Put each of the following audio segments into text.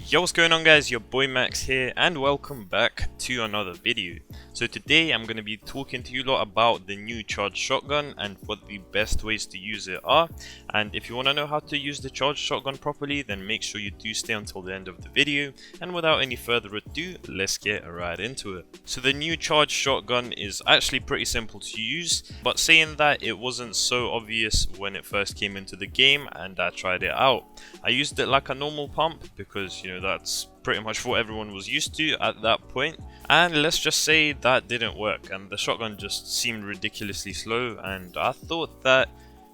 Yo, what's going on guys, your boy Max here and welcome back to another video. So today I'm going to be talking to you lot about the new charged shotgun and what the best ways to use it are. And if you want to know how to use the charged shotgun properly, then make sure you do stay until the end of the video. And without any further ado, let's get right into it. So the new charged shotgun is actually pretty simple to use, but saying that, it wasn't so obvious when it first came into the game and I tried it out. I used it like a normal pump because, you know, that's pretty much what everyone was used to at that point. And let's just say that didn't work and the shotgun just seemed ridiculously slow, and I thought that,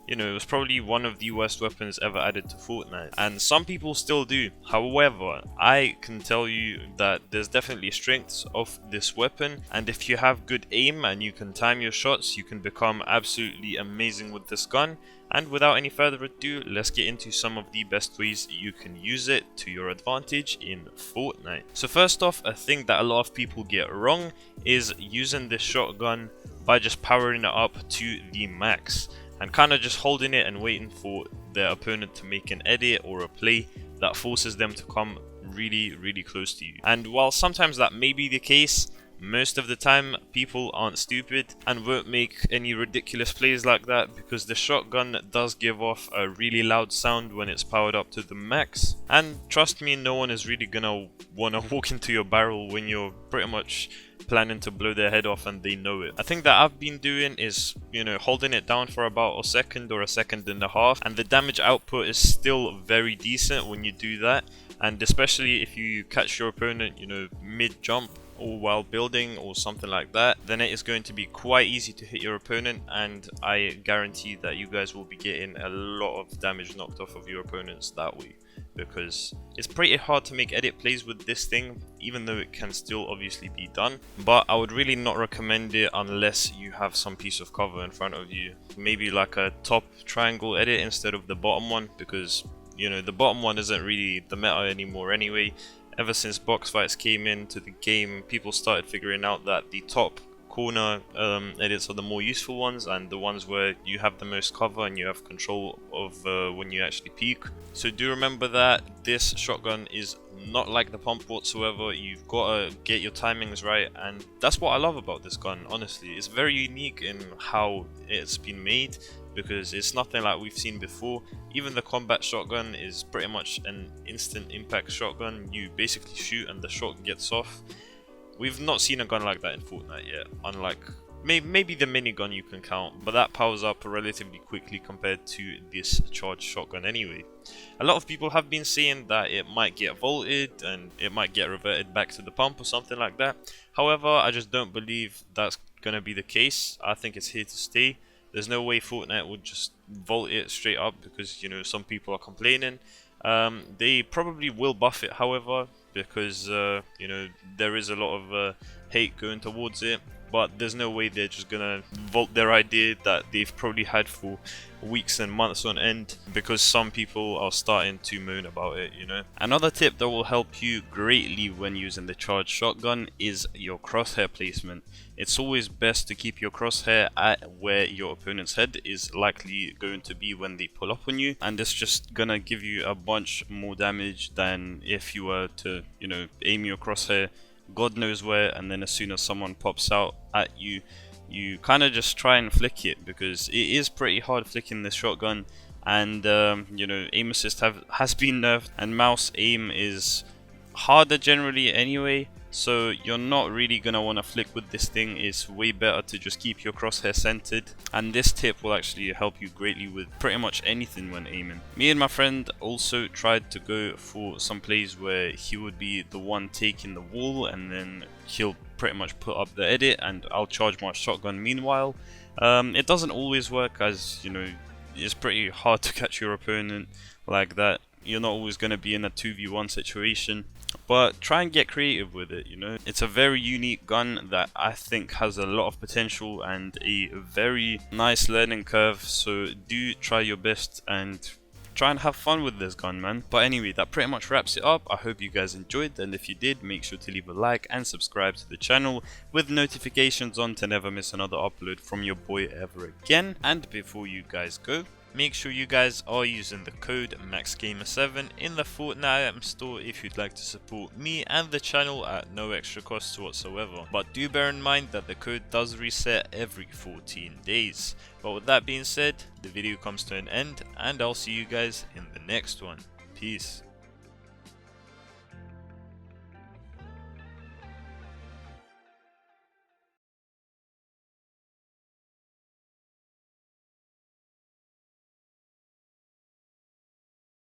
you know, it was probably one of the worst weapons ever added to Fortnite, and some people still do. However, I can tell you that there's definitely strengths of this weapon, and if you have good aim and you can time your shots, you can become absolutely amazing with this gun. And without any further ado, let's get into some of the best ways you can use it to your advantage in Fortnite. So first off, a thing that a lot of people get wrong is using this shotgun by just powering it up to the max and kind of just holding it and waiting for their opponent to make an edit or a play that forces them to come really close to you. And while sometimes that may be the case, most of the time people aren't stupid and won't make any ridiculous plays like that, because the shotgun does give off a really loud sound when it's powered up to the max. And trust me, no one is really gonna wanna walk into your barrel when you're pretty much planning to blow their head off and they know it. A thing that I've been doing is, you know, holding it down for about a second or a second and a half, and the damage output is still very decent when you do that. And especially if you catch your opponent, you know, mid jump or while building or something like that, then it is going to be quite easy to hit your opponent, and I guarantee that you guys will be getting a lot of damage knocked off of your opponents that way, because it's pretty hard to make edit plays with this thing, even though it can still obviously be done. But I would really not recommend it unless you have some piece of cover in front of you, maybe like a top triangle edit instead of the bottom one, because, you know, the bottom one isn't really the meta anymore anyway. Ever since box fights came into the game, people started figuring out that the top corner edits are the more useful ones, and the ones where you have the most cover and you have control of when you actually peek. So do remember that this shotgun is not like the pump whatsoever. You've got to get your timings right, and that's what I love about this gun. Honestly, it's very unique in how it's been made, because it's nothing like we've seen before. Even the combat shotgun is pretty much an instant impact shotgun. You basically shoot and the shot gets off. We've not seen a gun like that in Fortnite yet, unlike maybe the minigun you can count, but that powers up relatively quickly compared to this charged shotgun anyway. A lot of people have been saying that it might get vaulted and it might get reverted back to the pump or something like that. However, I just don't believe that's gonna be the case. I think it's here to stay. There's no way Fortnite would just vault it straight up, because, you know, some people are complaining. They probably will buff it, however, because you know, there is a lot of hate going towards it. But there's no way they're just gonna vault their idea that they've probably had for weeks and months on end, because some people are starting to moan about it, you know. Another tip that will help you greatly when using the charged shotgun is your crosshair placement. It's always best to keep your crosshair at where your opponent's head is likely going to be when they pull up on you, and it's just gonna give you a bunch more damage than if you were to, you know, aim your crosshair God knows where, and then as soon as someone pops out at you, you kind of just try and flick it, because it is pretty hard flicking this shotgun. And you know, aim assist has been nerfed, and mouse aim is harder generally anyway, so you're not really gonna want to flick with this thing. It's way better to just keep your crosshair centered, and this tip will actually help you greatly with pretty much anything when aiming. Me and my friend also tried to go for some plays where he would be the one taking the wall, and then he'll pretty much put up the edit and I'll charge my shotgun meanwhile. It doesn't always work, as you know, it's pretty hard to catch your opponent like that. You're not always going to be in a 2v1 situation, but try and get creative with it, you know. It's a very unique gun that I think has a lot of potential and a very nice learning curve, so do try your best and try and have fun with this gun, man. But anyway, that pretty much wraps it up. I hope you guys enjoyed, and if you did, make sure to leave a like and subscribe to the channel with notifications on to never miss another upload from your boy ever again. And before you guys go, make sure you guys are using the code MaxGamer7 in the Fortnite item store if you'd like to support me and the channel at no extra cost whatsoever. But do bear in mind that the code does reset every 14 days. But with that being said, the video comes to an end and I'll see you guys in the next one. Peace.